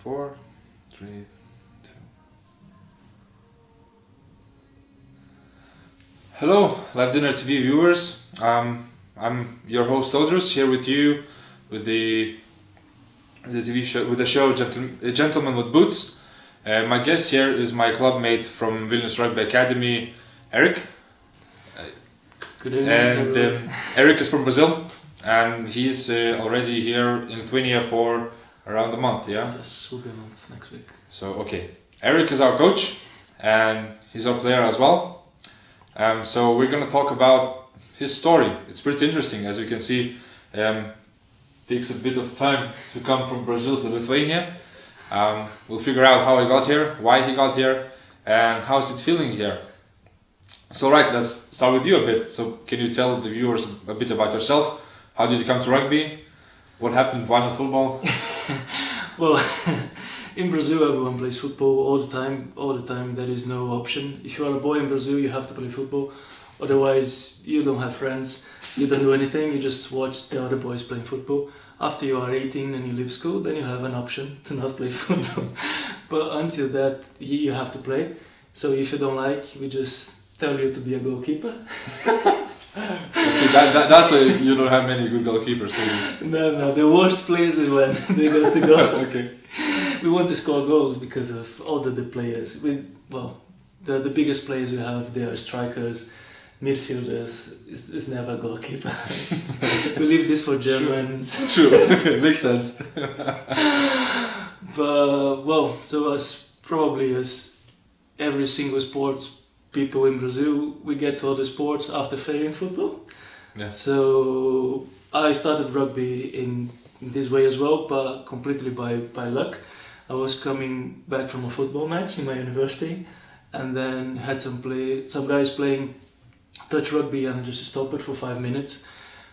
4, 3, 2. Hello, LiveDinner TV viewers. I'm your host Audrus, here with you with the TV show, with the show Gentlemen with Boots. My guest here is my clubmate from Vilnius Rugby Academy, Erick. Good evening. And Erick is from Brazil, and he's already here in Lithuania for around a month, yeah? Yes, will be a month next week. So, okay. Erick is our coach, and he's our player as well. So we're going to talk about his story. It's pretty interesting, as you can see. Takes a bit of time to come from Brazil to Lithuania. We'll figure out how he got here, why he got here, and how's it feeling here. So right, let's start with you a bit. So can you tell the viewers a bit about yourself? How did you come to rugby? What happened? Why not football? Well, in Brazil everyone plays football all the time. There is no option. If you are a boy in Brazil, you have to play football. Otherwise, you don't have friends. You don't do anything. You just watch the other boys playing football. After you are 18 and you leave school, then you have an option to not play football. But until that, you have to play. So if you don't like, we just tell you to be a goalkeeper. Okay, that's why you don't have many good goalkeepers, maybe. No, the worst players is when they go to goal. Okay. We want to score goals because of all the players. The biggest players we have, they are strikers, midfielders. It's never a goalkeeper. We leave this for Germans. True. Makes sense. But so as every single sports people in Brazil, we get to other sports after failing football. Yeah. So I started rugby in this way as well, but completely by luck. I was coming back from a football match in my university, and then had some guys playing touch rugby, and I just stopped it for 5 minutes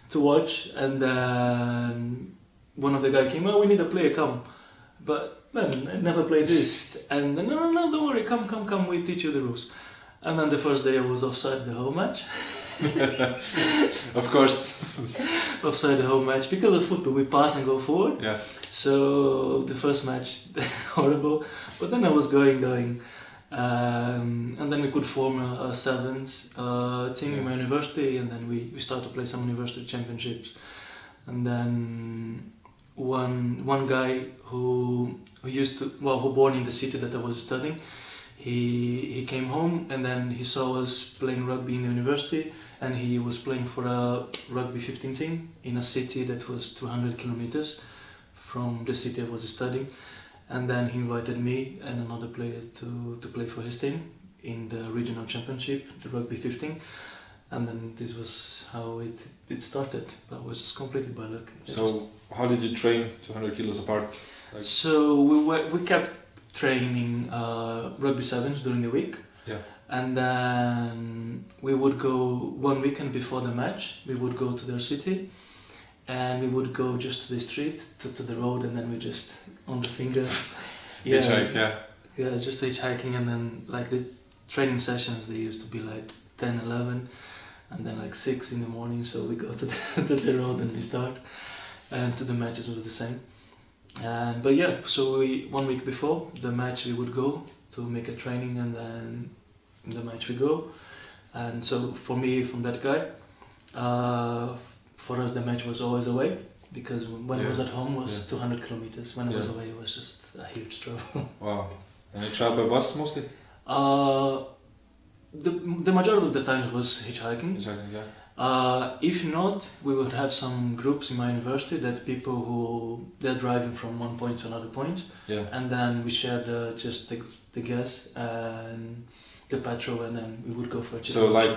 to watch. And then one of the guys came, "Oh, we need a player, come." But man, I never played this. And then, no, don't worry, come, we teach you the rules. And then the first day I was offside the whole match. Of course. Offside the whole match. Because of football, we pass and go forward. Yeah. So the first match, horrible. But then I was going. And then we could form a sevens team in my university, and then we started to play some university championships. And then one guy who born in the city that I was studying, he came home, and then he saw us playing rugby in the university, and he was playing for a rugby 15 team in a city that was 200 kilometers from the city I was studying. And then he invited me and another player to play for his team in the regional championship, the rugby 15. And then this was how it started. That was just completely by luck. So how did you train 200 kilos apart? So we kept training rugby sevens during the week. Yeah. And then we would go 1 weekend before the match. We would go to their city, and we would go just to the street, to the road, and then we just on the finger. Hitchhike, yeah. Yeah, just hitchhiking, and then like the training sessions, they used to be like 10, 11, and then like 6 in the morning. So we go to the road and we start, and to the matches was the same. But yeah, so 1 week before the match we would go to make a training, and then in the match we go. And so for me, from that guy, for us the match was always away, because when I was at home it was 200 kilometers. When I was away, it was just a huge trouble. Wow. And you travel by bus mostly? The majority of the times was hitchhiking. Hitchhiking, yeah. If not, we would have some groups in my university that people who they're driving from one point to another point, and then we shared just the gas and the petrol, and then we would go for a So like,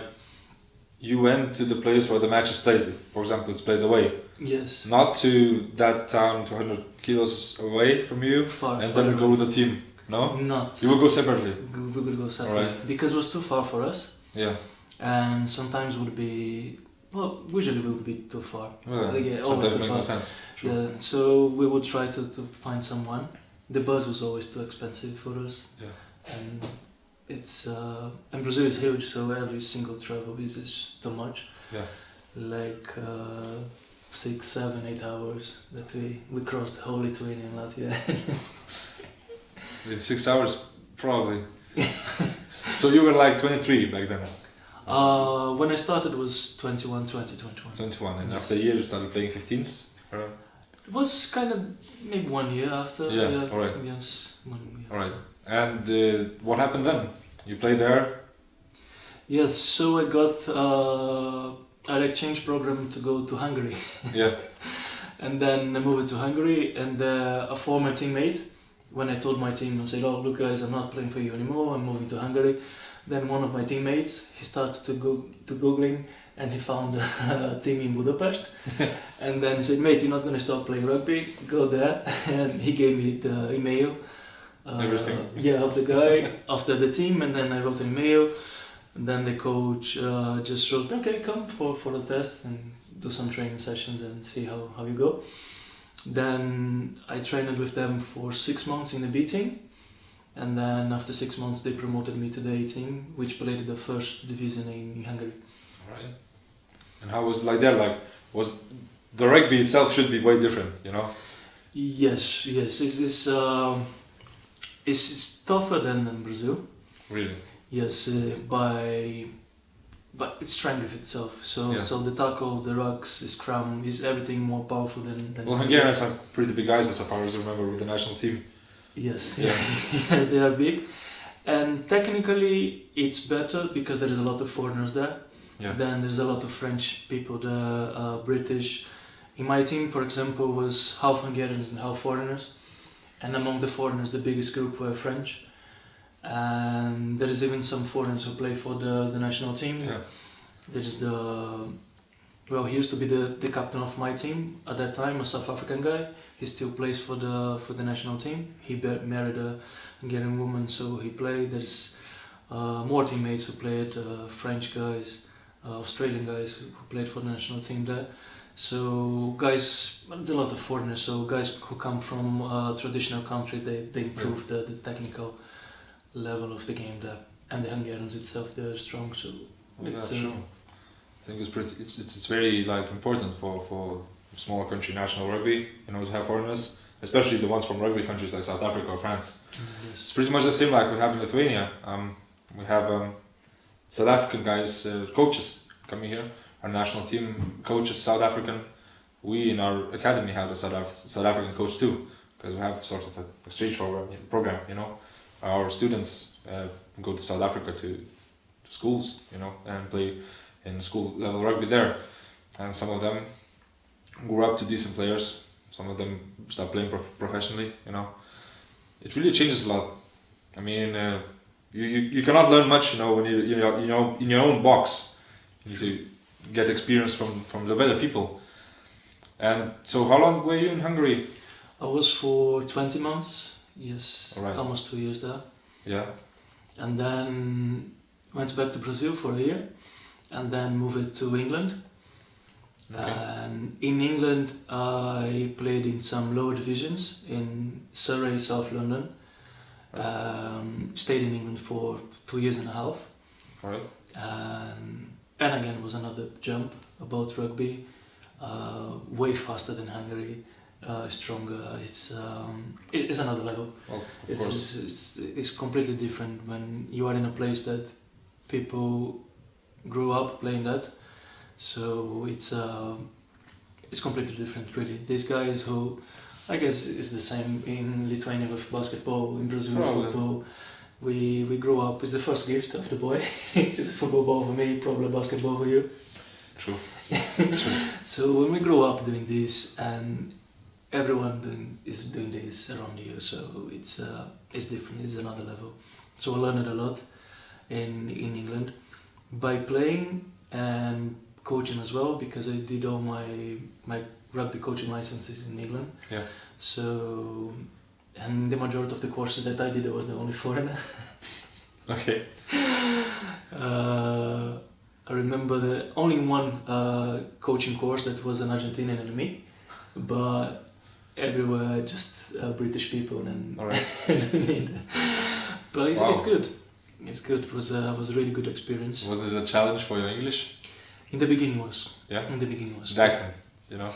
you went to the place where the match is played. If, for example, it's played away. Yes. Not to that town 200 kilos away from you, and then go with the team. No. Not. You will go separately. We would go separately, because it was too far for us. Yeah. And sometimes would be, usually it would be too far. Well, sometimes it makes no sense. True. Yeah, so we would try to find someone. The bus was always too expensive for us. Yeah. And it's and Brazil is huge, so every single travel is just too much. Yeah. Like 6, 7, 8 hours that we crossed the whole Lithuania and Latvia. In 6 hours, probably. So you were like 23 back then? When I started was 21, 21. 21, and Yes. after a year you started playing 15s? Or? It was kind of maybe 1 year after. Yeah, alright. Yes, 1 year. Alright. And what happened then? You played there? Yes, so I got an exchange program to go to Hungary. Yeah. And then I moved to Hungary, and a former teammate, when I told my team, I said, "Oh, look guys, I'm not playing for you anymore, I'm moving to Hungary." Then one of my teammates, he started to go to Googling, and he found a team in Budapest. And then he said, "Mate, you're not going to stop playing rugby, go there." And he gave me the email. Everything. Yeah, of the guy, after the team, and then I wrote an email. And then the coach just wrote, "Okay, come for the test and do some training sessions and see how you go." Then I trained with them for 6 months in the B team, and then after 6 months they promoted me to the A team, which played the first division in Hungary. Right. And how was it like there? Like, was the rugby itself should be way different, you know? Yes, it's tougher than Brazil. Really? Yes, but it's strength itself. So the tackle, the rucks, the scrum is everything more powerful than well, Hungarians are pretty big guys, as far as I remember, with the national team. Yes, Yeah. yes, they are big, and technically it's better because there is a lot of foreigners there. Yeah. Then there's a lot of French people, the British. In my team, for example, was half Hungarians and half foreigners, and among the foreigners, the biggest group were French. And there is even some foreigners who play for the national team. Yeah. There is he used to be the captain of my team at that time, a South African guy. He still plays for the national team. He married a Hungarian woman, so he played. There's more teammates who played, French guys, Australian guys who played for the national team there. So guys, there's a lot of foreigners, so guys who come from a traditional country, they improve the technical level of the game there, and the Hungarians itself, they're strong. So it's, sure. I think it's very like important for small country national rugby, you know, to have foreigners, especially the ones from rugby countries like South Africa or France. Yes. It's pretty much the same like we have in Lithuania. We have South African guys, coaches coming here. Our national team coach is South African. We in our academy have a South African coach too, because we have sort of an exchange program, you know. Our students go to South Africa to schools, you know, and play in school level rugby there. And some of them grew up to decent players. Some of them start playing professionally, you know. It really changes a lot. I mean, you cannot learn much, you know, when you're in your own box. You need to get experience from the better people. And so, how long were you in Hungary? I was for 20 months. Yes, Alright. almost 2 years there. Yeah. And then went back to Brazil for a year, and then moved to England. Okay. And in England, I played in some lower divisions in Surrey, South London. Stayed in England for 2 years and a half. Alright. And again, it was another jump about rugby, way faster than Hungary. Stronger. It's another level. Well, of course. It's completely different when you are in a place that people grew up playing that. So it's completely different, really. These guys who, I guess, is the same in Lithuania with basketball, in Brazil with football. We grew up. It's the first gift of the boy. It's a football ball for me, probably a basketball for you. True. So when we grew up doing this, and everyone is doing this around you, so it's different. It's another level. So I learned a lot in England by playing and coaching as well, because I did all my rugby coaching licenses in England. Yeah. So, and the majority of the courses that I did, I was the only foreigner. Okay. I remember the only one coaching course that was an Argentinian and me, but everywhere just British people and. All right. But Wow. it's good. It's good. It was a really good experience. Was it a challenge for your English? In the beginning was. Yeah. In the beginning was. The accent, you know.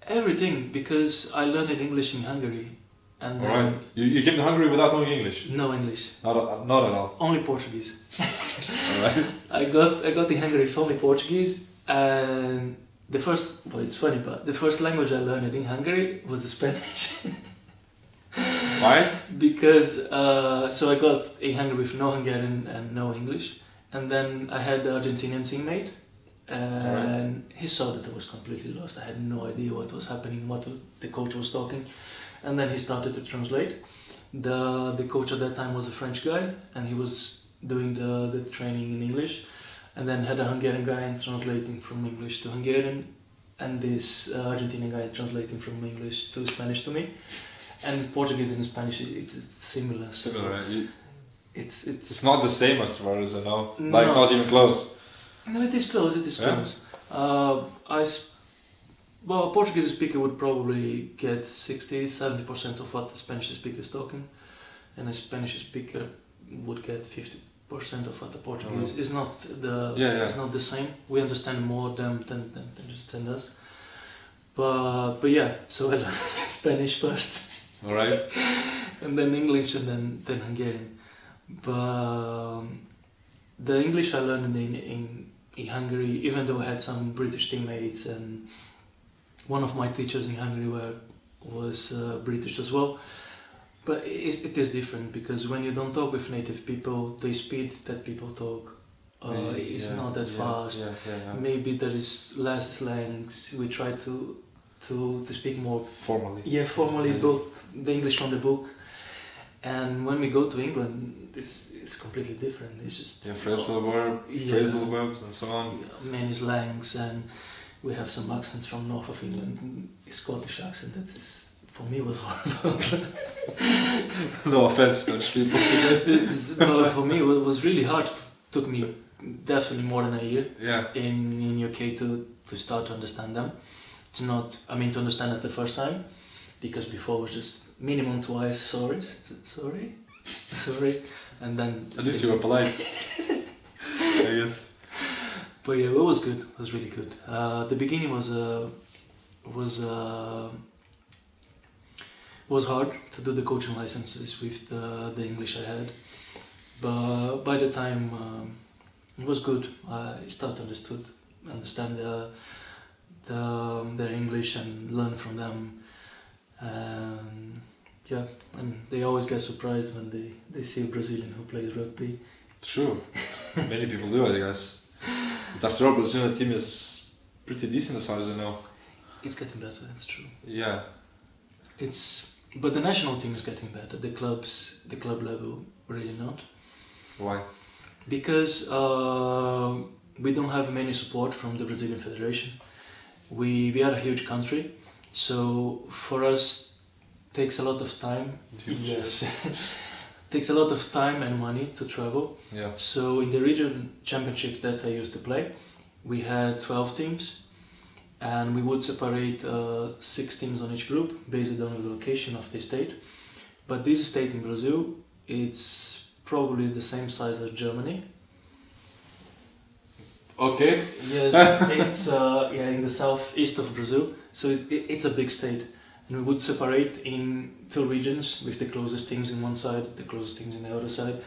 Everything, because I learned English in Hungary, And All right. You came to Hungary without knowing English? No English. Not at all. Only Portuguese. All right. I got in Hungary with only Portuguese, and it's funny, but the first language I learned in Hungary was Spanish. Why? Because so I got in Hungary with no Hungarian and no English, and then I had the Argentinian teammate, and he saw that I was completely lost. I had no idea what was happening, what the coach was talking, and then he started to translate. The coach at that time was a French guy, and he was doing the training in English, and then had a Hungarian guy translating from English to Hungarian, and this Argentinian guy translating from English to Spanish to me. And Portuguese and Spanish, it's similar. Similar, right? It's not the same as far as I know. No. Like not even close. No, it is close. It is close. A Portuguese speaker would probably get 60-70% of what the Spanish speaker is talking, and a Spanish speaker would get 50% of what the Portuguese is. Not It's not the same. We understand more than understand us. But yeah, so I learned Spanish first. All right. And then English, and then Hungarian. But the English I learned in Hungary, even though I had some British teammates, and one of my teachers in Hungary was British as well. But it is different, because when you don't talk with native people, the speed that people talk is not that fast. Maybe there is less slangs. We try to speak more formally. Yeah, formally, the English from the book. And when we go to England, it's completely different. It's just phrasal verbs and so on. Many slangs, and we have some accents from north of England. A Scottish accent that is, for me, was horrible. No offense, Scottish people. But for me, it was really hard. Took me definitely more than a year in UK to start to understand them. To understand it the first time, because before it was just minimum twice, sorry, and then... At least you were polite, I guess. But yeah, it was good, it was really good. The beginning was hard to do the coaching licenses with the English I had, but by the time it was good. I started to understand their English and learn from them. And they always get surprised when they see a Brazilian who plays rugby. True, many people do, I guess. But after all, Brazilian team is pretty decent as far as I know. It's getting better, that's true. Yeah. But the national team is getting better. The club level, really not. Why? Because we don't have many support from the Brazilian Federation. We are a huge country, so for us takes a lot of time. Yes. Takes a lot of time and money to travel. Yeah. So in the region championship that I used to play, we had 12 teams, and we would separate 6 teams on each group based on the location of the state. But this state in Brazil, it's probably the same size as Germany. Okay. Yes, it's in the southeast of Brazil, so it's a big state, and we would separate in 2 regions with the closest teams in one side, the closest teams in the other side,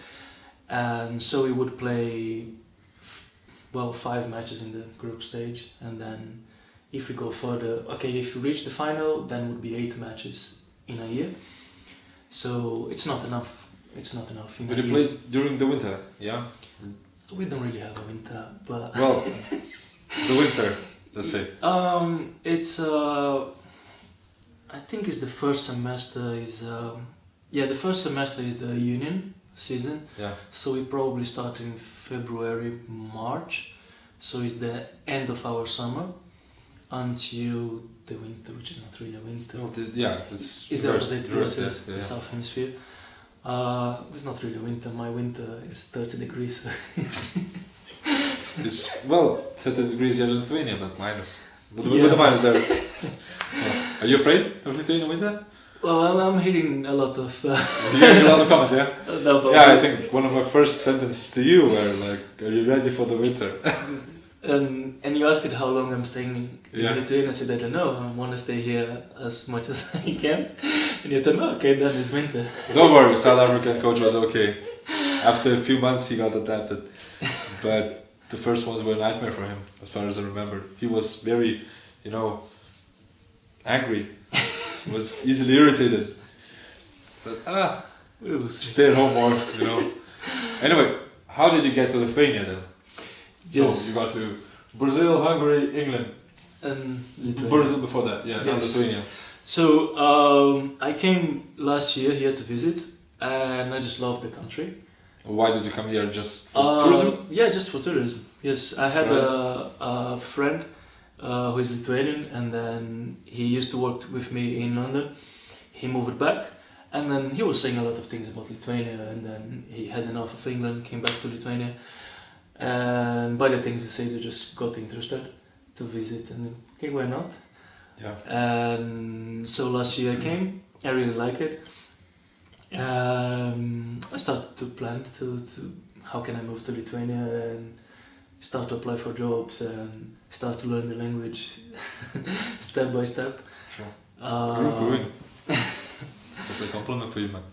and so we would play 5 matches in the group stage, and then if we go further, if we reach the final, then would be 8 matches in a year. So it's not enough. It's not enough. But you play during the winter, yeah? We don't really have a winter, but... Well, the winter, let's say. It's... I think it's the first semester is... the first semester is the union season. Yeah. So we probably start in February, March. So it's the end of our summer until the winter, which is not really a winter. Well, it's the opposite, the South Hemisphere. It's not really winter. My winter is 30 degrees. It's 30 degrees here in Lithuania, but minus. With the minus there. Are you afraid of Lithuania winter? Well, I'm hearing a lot of. You're hearing a lot of comments, yeah. No, I think one of my first sentences to you were like, "Are you ready for the winter?" And you asked how long I'm staying in Lithuania. I said I don't know. I want to stay here as much as I can, And you tell me, okay, then it's winter. Don't worry, South African coach was okay. After a few months, he got adapted, but the first ones were a nightmare for him, as far as I remember. He was very, angry. He was easily irritated. But stay at home more, Anyway, how did you get to Lithuania then? Yes. So you got to Brazil, Hungary, England. And Lithuania. Brazil before that, yeah, not Lithuania. So I came last year here to visit, and I just loved the country. Why did you come here? Just for tourism? Yeah, just for tourism. Yes, I had a friend who is Lithuanian, and then he used to work with me in London. He moved back, and then he was saying a lot of things about Lithuania, and then he had enough of England, came back to Lithuania, and by the things he said, I just got interested to visit, and okay, why not? Yeah. And so last year I came. I really like it. I started to plan to how can I move to Lithuania and start to apply for jobs and start to learn the language step by step. Sure. You're improving. That's a compliment for you, man.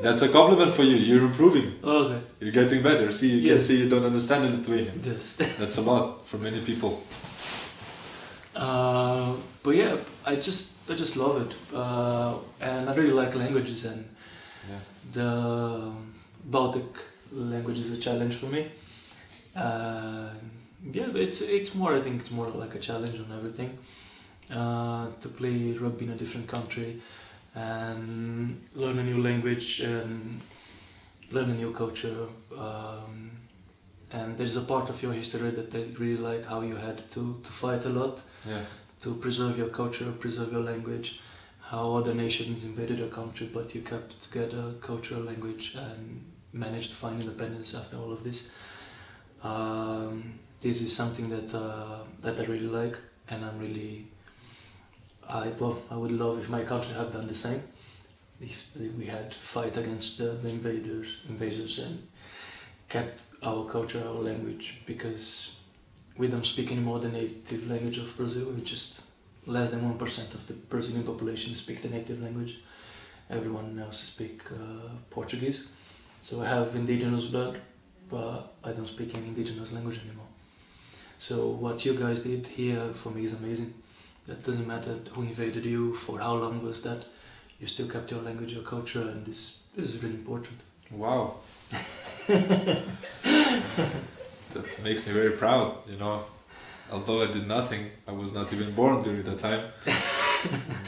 That's a compliment for you. You're improving. Okay. You're getting better. See, you can see you don't understand Lithuanian. Yes. That's a lot for many people. But yeah, I just love it, and I really like languages, and the Baltic language is a challenge for me. But it's more. I think it's more like a challenge on everything. To play rugby in a different country, and learn a new language and learn a new culture. And there's a part of your history that I really like, how you had to fight a lot to preserve your culture, preserve your language, how other nations invaded your country, but you kept together culture, language, and managed to find independence after all of this. This is something that I really like, and I would love if my country had done the same, if we had fight against the invaders and kept our culture, our language, because we don't speak anymore the native language of Brazil. We just less than 1% of the Brazilian population speak the native language. Everyone else speak Portuguese. So I have indigenous blood, but I don't speak any indigenous language anymore. So what you guys did here for me is amazing. That doesn't matter who invaded you, for how long was that, you still kept your language, your culture, and this is really important. Wow. That makes me very proud, Although I did nothing, I was not even born during that time.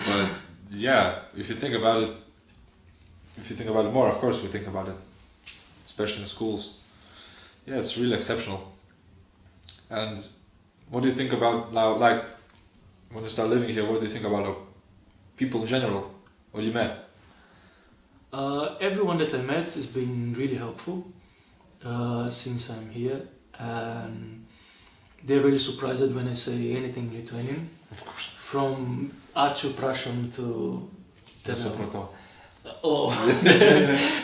But yeah, if you think about it more, of course we think about it, especially in schools. Yeah, it's really exceptional. And what do you think about now, like, when you start living here, what do you think about people in general? What you met? Everyone that I met has been really helpful since I'm here, and they're really surprised when I say anything Lithuanian. Of course. From Ačiū, prašom to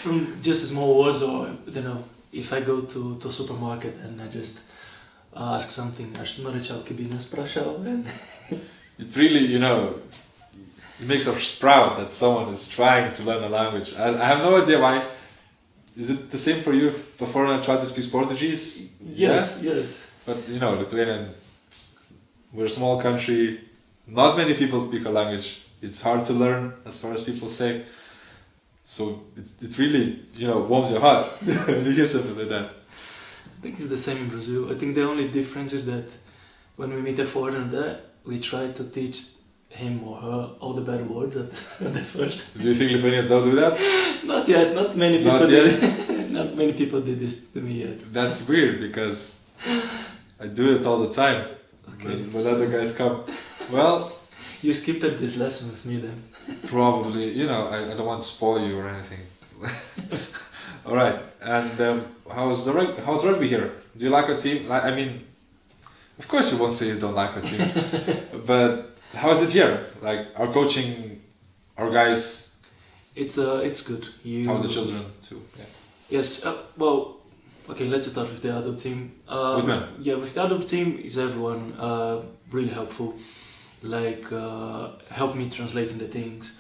from just small words, or if I go to a supermarket and I just ask something, aš norėčiau kabinės, prašau. It really, it makes us proud that someone is trying to learn a language. I have no idea why. Is it the same for you before I tried to speak Portuguese? Yes, yes. But Lithuanian, we're a small country, not many people speak a language. It's hard to learn, as far as people say. So it really, warms your heart when you hear something like that. I think it's the same in Brazil. I think the only difference is that when we meet a foreigner there, we try to teach him or her all the bad words at the first. Do you think Lithuanians don't do that? Not yet. Not many people. Not yet? Not many people did this to me yet. That's weird, because I do it all the time. Okay. When other guys come. Well, you skipped this lesson with me then. Probably. I don't want to spoil you or anything. All right. And how's rugby here? Do you like our team? Of course you won't say you don't like our team. But how is it here? Like, our coaching, our guys. It's good. How are the children too? Yeah. Yes. Well. Okay. Let's start with the adult team. With men. Yeah. With the adult team, is everyone really helpful. like help me translating the things.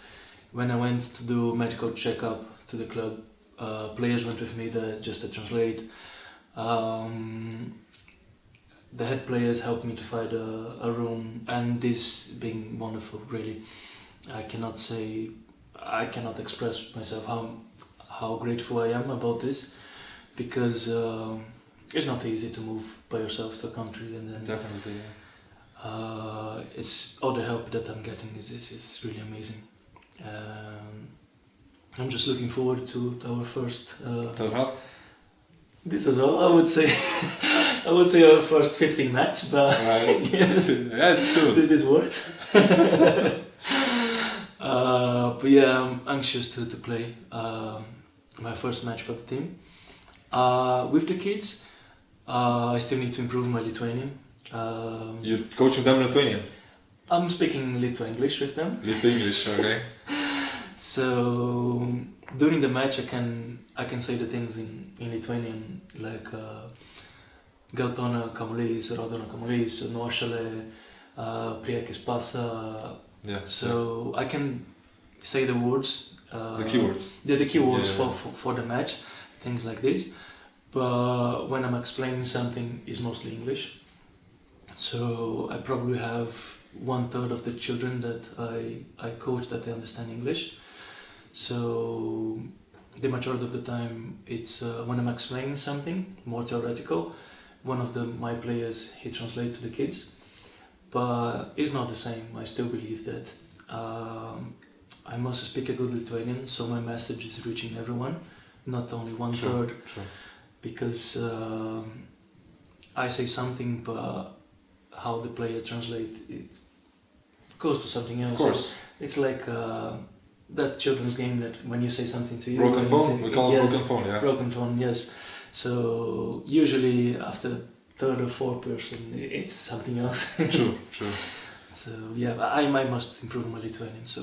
When I went to do medical checkup to the club, players went with me there just to translate. The head players helped me to find a room, and this being wonderful, really. I cannot express myself how grateful I am about this, because it's not easy to move by yourself to a country, and then Definitely, yeah. it's all the help that I'm getting is really amazing. I'm just looking forward to our first Third half? this as well. I would say our first 15 match, but Right. yes, Yeah, it's soon. this works. But yeah, I'm anxious to play my first match for the team. With the kids, I still need to improve my Lithuanian. You're coaching them Lithuanian? I'm speaking Lithu-English with them. Lithu-English, okay. So during the match, I can say the things in Lithuanian, like Geltona kamuolys, raudona kamuolys, nuošalė, priekis pasa. Yeah. So I can say the words. The keywords. Yeah, the keywords Yeah. for the match, things like this. But when I'm explaining something, it's mostly English. So I probably have 1/3 of the children that I coach that they understand English. So the majority of the time, it's when I'm explaining something more theoretical, one of my players, he translates to the kids, but it's not the same. I still believe that I must speak a good Lithuanian, so my message is reaching everyone, not only 1/3. True. Because I say something, but how the player translates it goes to something else. Of course. It's like that children's game that when you say something to you, Broken when you phone? say- We call it yes, broken phone, yeah. broken phone, yes. So usually after third or fourth person, it's something else. True. So yeah, I must improve my Lithuanian. So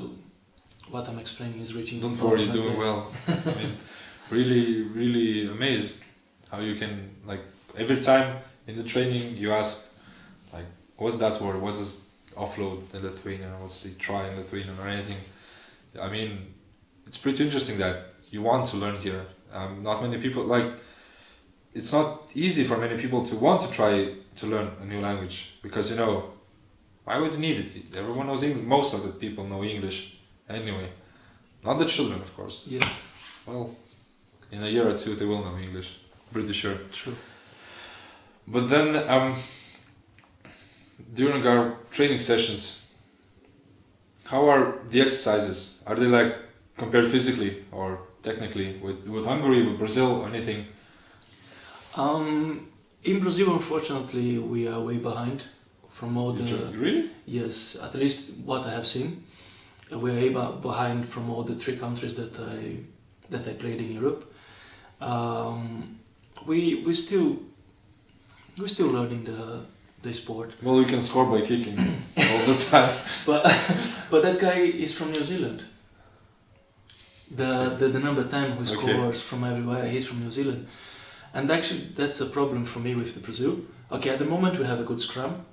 what I'm explaining is reaching. Don't all worry, my you're doing players. well. I mean, really amazed how you can, like, every time in the training you ask, like, what's that word? What does offload in Lithuanian? What's the try in Lithuanian or anything? I mean, it's pretty interesting that you want to learn here. Not many people, like, it's not easy for many people to want to try to learn a new language, because, you know, why would you need it? Everyone knows English. Most of the people know English anyway. Not the children, of course. Yes, Well, in a year or two they will know English. Pretty sure. true. But then, during our training sessions, how are the exercises? Are they like compared physically or technically with Hungary, with Brazil, anything? In Brazil, unfortunately, we are way behind from all the. Really? Yes, at least what I have seen, we are way behind from all the 3 countries that I played in Europe. We're still learning the sport. Well, you can score by kicking all the time. But that guy is from New Zealand. The number 10 who Okay. scores from everywhere, he's from New Zealand. And actually that's a problem for me with the Brazil. Okay, at the moment we have a good scrum,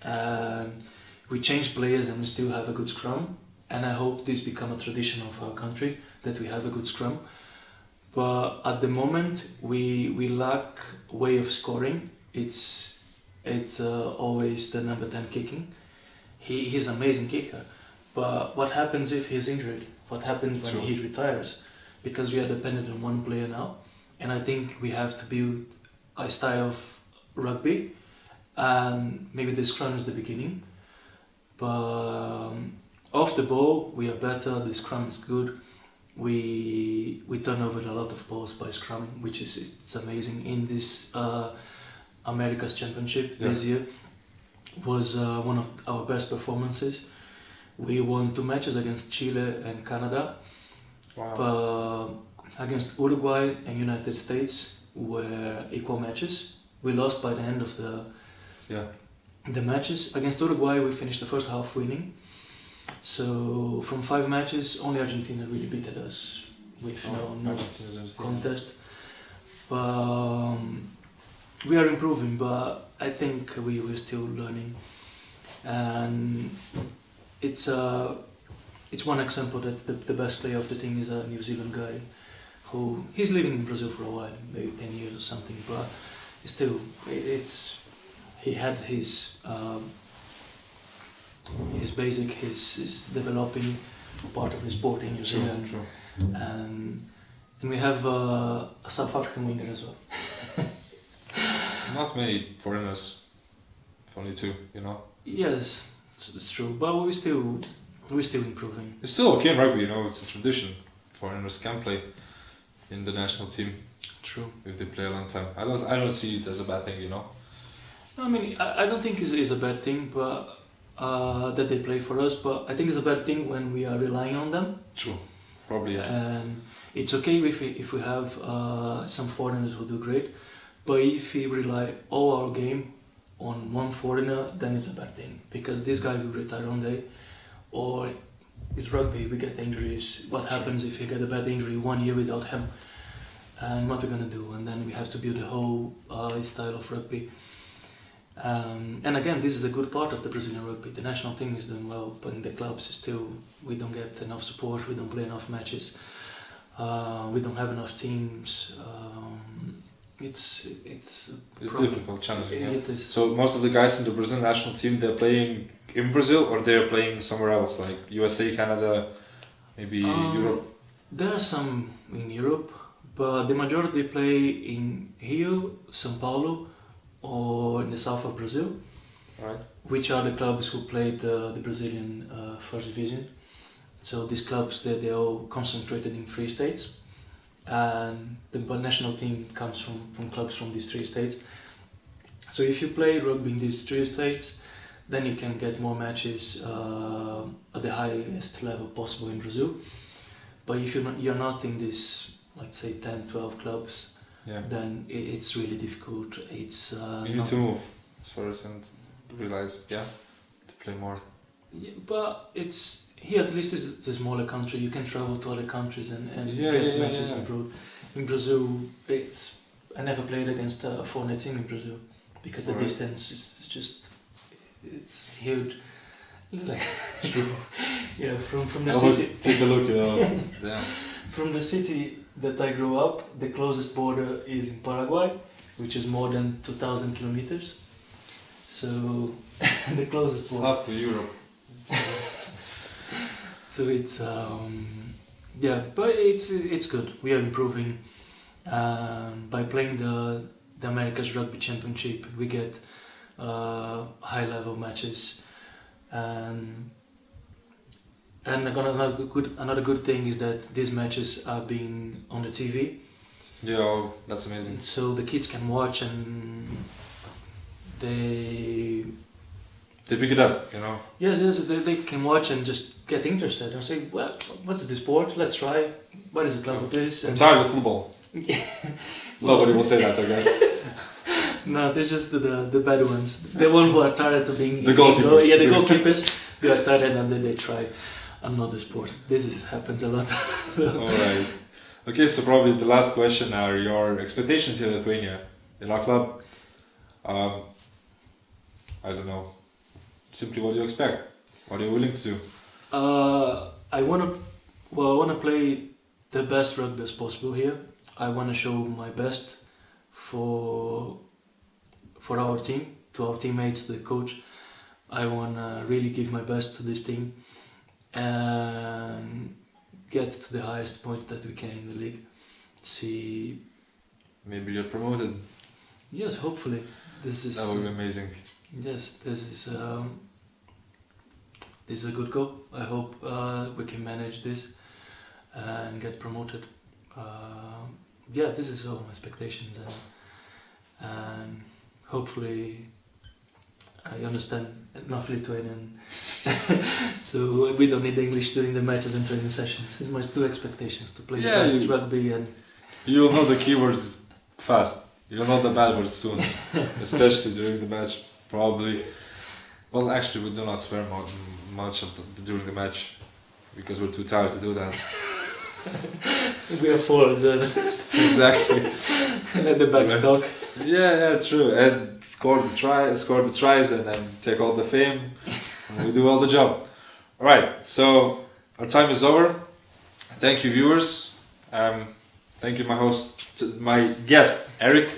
and we change players and we still have a good scrum, and I hope this become a tradition of our country that we have a good scrum. But at the moment we lack way of scoring. It's always the number 10 kicking. He's an amazing kicker, but what happens if he's injured? What happens when True. he retires? Because we are dependent on one player now, and I think we have to build a style of rugby, and maybe the scrum is the beginning. But off the ball we are better. The scrum is good. We turn over a lot of balls by scrum, which is it's amazing. In this America's Championship this year was one of our best performances. We won 2 matches against Chile and Canada. Wow. Against Uruguay and United States were equal matches. We lost by the end of the matches. Against Uruguay we finished the first half winning. So from 5 matches, only Argentina really beat us with no contest. We are improving, but I think we're still learning. and it's one example that the best player of the team is a New Zealand guy, who he's living in Brazil for a while, maybe 10 years or something, but still, he had his developing part of the sport in New Zealand, and we have a South African winger as well. Not many foreigners, only two, you know. Yes, it's true, but we're still improving. It's still okay in rugby, you know. It's a tradition. Foreigners can play in the national team. True. If they play a long time, I don't see it as a bad thing, you know. No, I mean, I don't think it's a bad thing, but that they play for us. But I think it's a bad thing when we are relying on them. True. Probably. Yeah. And it's okay if we have some foreigners who do great, but if we rely all our game on one foreigner, then it's a bad thing, because this guy will retire one day, or it's rugby, we get injuries. What happens if you get a bad injury 1 year without him? And what we're gonna do? And then we have to build a whole style of rugby. And again, this is a good part of the Brazilian rugby. The national team is doing well, but in the clubs still we don't get enough support. We don't play enough matches. We don't have enough teams. It's difficult, challenging. Yeah. It is. So most of the guys in the Brazilian national team, they're playing in Brazil, or they're playing somewhere else, like USA, Canada, maybe Europe. There are some in Europe, but the majority play in Rio, São Paulo, or in the south of Brazil, right? Which are the clubs who played the Brazilian first division. So these clubs, they're all concentrated in 3 states, and the national team comes from clubs from these 3 states. So if you play rugby in these 3 states, then you can get more matches at the highest level possible in Brazil. But if you're not in this, let's say 10, 12 clubs, then it's really difficult. It's you need to move as far as and realize, to play more. Yeah, but it's here, at least it's a smaller country. You can travel to other countries and get matches improved. In Brazil, I never played against a foreign team in Brazil, because the distance is just, it's huge. Like, from the city. Take a look, you know. From the city that I grew up, the closest border is in Paraguay, which is more than 2,000 kilometers. So the closest border. Half of Europe. So it's but it's good. We are improving. By playing the America's Rugby Championship, we get high level matches, and another good thing is that these matches are being on the TV. Yeah, that's amazing. So the kids can watch, and they pick it up, you know. Yes, they can watch and just get interested and say, well, what's the sport? Let's try. What is the club of this? I'm tired of football. Nobody will say that, I guess. No, there's just the bad ones. The ones who are tired of being the goalkeepers. The goalkeepers. They are tired and then they try another sport. This happens a lot. Alright. Okay, so probably the last question are your expectations here in Lithuania, in our club. I don't know. Simply, what do you expect? What are you willing to do? I wanna play the best rugby as possible here. I wanna show my best for our team, to our teammates, to the coach. I wanna really give my best to this team and get to the highest point that we can in the league. See. Maybe you're promoted. Yes, hopefully. That would be amazing. Yes, this is a good goal. I hope we can manage this and get promoted. This is all my expectations, and hopefully I understand enough Lithuanian, so we don't need English during the matches and training sessions. It's my 2 expectations: to play the best rugby, and you will know the keywords fast. You'll know the bad words soon, especially during the match. Probably. Well, actually, we do not swear much during the match, because we're too tired to do that. We are forwards. Exactly. Let the backs talk. Yeah, true. And score the tries, and then take all the fame, and we do all the job. All right. So our time is over. Thank you, viewers. Thank you, my guest, Erick.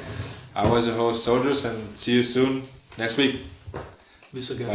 I was your host, Soldiers, and see you soon next week. Bis again.